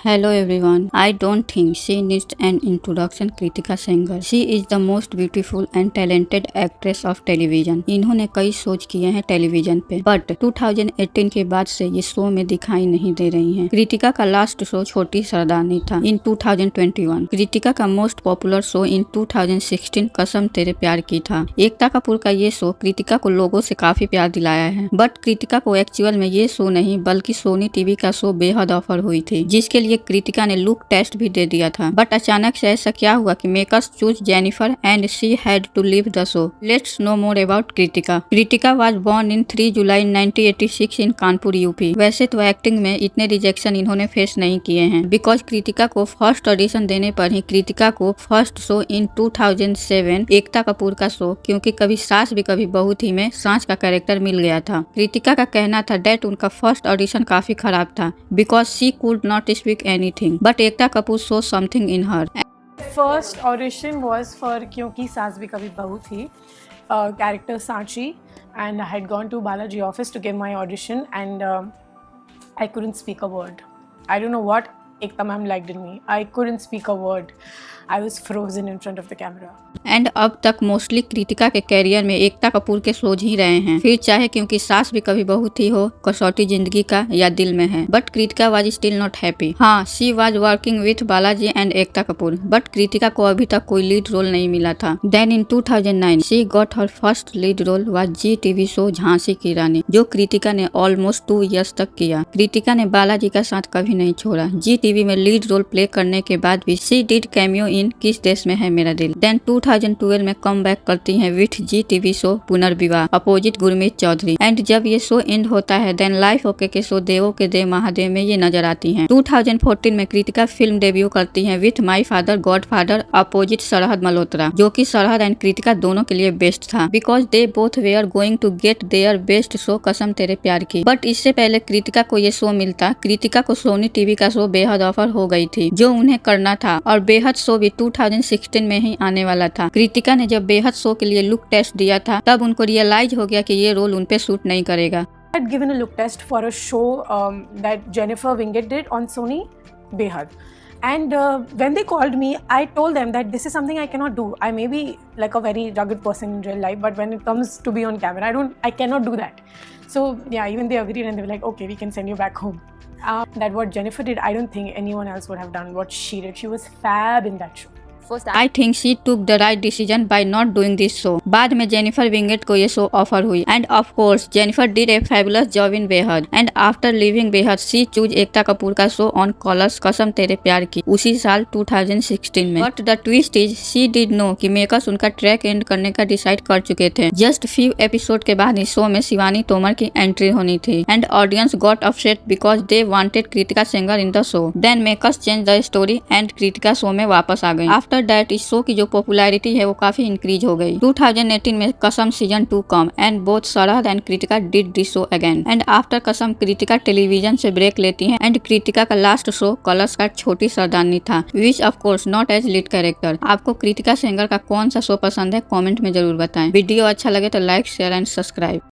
Hello everyone. I don't think she needs an introduction. Kritika Sanger. She is the most beautiful and talented actress of television. इन्होंने कई shows किए हैं television पे, but 2018 के बाद से ये शो में दिखाई नहीं दे रही हैं। कृतिका का लास्ट शो छोटी सरदारनी था इन 2021। कृतिका का मोस्ट पॉपुलर शो इन 2016 कसम तेरे प्यार की था। एकता कपूर का ये शो कृतिका को लोगों से काफी प्यार दिलाया है, बट कृतिका को एक्चुअल में ये शो नहीं बल्कि सोनी टीवी का शो बेहद ऑफर हुई थी, जिसके लिए कृतिका ने लुक टेस्ट भी दे दिया था। बट अचानक से ऐसा क्या हुआ कि makers choose Jennifer and she had to leave the show. Let's know more about Kritika. Kritika was born in 3 July 1986 in Kanpur UP. वैसे तो एक्टिंग में इतने रिजेक्शन इन्होंने फेस नहीं किए हैं, बिकॉज कृतिका को फर्स्ट ऑडिशन देने पर ही कृतिका को first show in 2007 Ekta Kapoor का शो क्योंकि कभी सास भी कभी बहू थी में सांस का कैरेक्टर मिल गया था। कृतिका का कहना था डेट उनका फर्स्ट ऑडिशन काफी खराब था because she could not speak anything, but Ekta Kapoor so something in her. First audition was for क्योंकि सास भी कभी बहू थी, character Sachi, and I had gone to Balaji office to give my audition, and I couldn't speak a word. I don't know what Ekta ma'am liked in me. I couldn't speak a word. I was frozen in front of the camera. And अब तक mostly Kritika के career में एकता कपूर के shows ही रहे हैं, फिर चाहे क्योंकि सास भी कभी बहू थी हो, कसौटी जिंदगी का या दिल में है। But Kritika was still not happy. हाँ, she was working with Balaji and Ekta Kapoor, but Kritika को अभी तक कोई लीड रोल नहीं मिला था। Then in 2009 she got her first lead role was Zee TV show Jhansi ki Rani, जो कृतिका ने ऑलमोस्ट 2 इयर्स तक किया। कृतिका ने बालाजी का साथ कभी नहीं छोड़ा। जी टीवी में लीड रोल प्ले करने के बाद भी शी डिड कैमियो इन किस देश में है मेरा दिल। देन 2012 में कम बैक करती हैं विथ जी टीवी शो पुनर्विवाह अपोजिट गुरमीत चौधरी, एंड जब ये शो एंड होता है देन लाइफ ओके के शो देवो के देव महादेव में ये नजर आती हैं। 2014 में कृतिका फिल्म डेब्यू करती हैं with my father God father opposite सरहद मल्होत्रा, जो कि सरहद एंड कृतिका दोनों के लिए बेस्ट था because they both were going to get their best show Kasam Tere प्यार की। बट इससे पहले कृतिका को ये शो मिलता, कृतिका को सोनी टीवी का शो बेहद ऑफर हो गई थी जो उन्हें करना था, और बेहद शो भी 2016 में ही आने वाला था। कृतिका ने जब बेहद शो के लिए लुक टेस्ट दिया था तब उनको रियलाइज हो गया कि ये रोल उनपे सूट नहीं करेगा। I had given a look test for a show that Jennifer Winget did on Sony, Behad. And when they called me, I told them that this is something I cannot do. I may be like a very rugged person in real life, but when it comes to be on camera, I cannot do that. So yeah, even they agreed and they were like, okay, we can send you back home. That what Jennifer did, I don't think anyone else would have done what she did. She was fab in that show. I think she took the right decision by not doing this show. बाद में Jennifer Winget को ये show offer हुई, end of course Jennifer did a fabulous job in बेहद, and after living बेहद she choose Ekta Kapoor का show on colours कसम तेरे प्यार की उसी साल 2016 में। But the twist is she did know कि मेकर्स उनका ट्रैक एंड करने का डिसाइड कर चुके थे। जस्ट फ्यू एपिसोड के बाद इस शो में शिवानी तोमर की एंट्री होनी थी, and audience got upset because they wanted Kritika Sengar in the show. Then makers change the story and Kritika show में वापस आ गई। आफ्टर दैट इस शो की जो पॉपुलैरिटी है वो काफी इंक्रीज हो गई। 2018 में कसम सीजन 2 कम, एंड बोथ सरहद and Kritika did this show again, and after कसम कृतिका टेलीविजन से ब्रेक लेती हैं, एंड कृतिका का लास्ट शो कलर्स का छोटी सरदारनी था, which of course not as lead character. आपको कृतिका सेंगर का कौन सा शो पसंद है कमेंट में जरूर बताएं। वीडियो अच्छा लगे तो लाइक शेयर एंड सब्सक्राइब।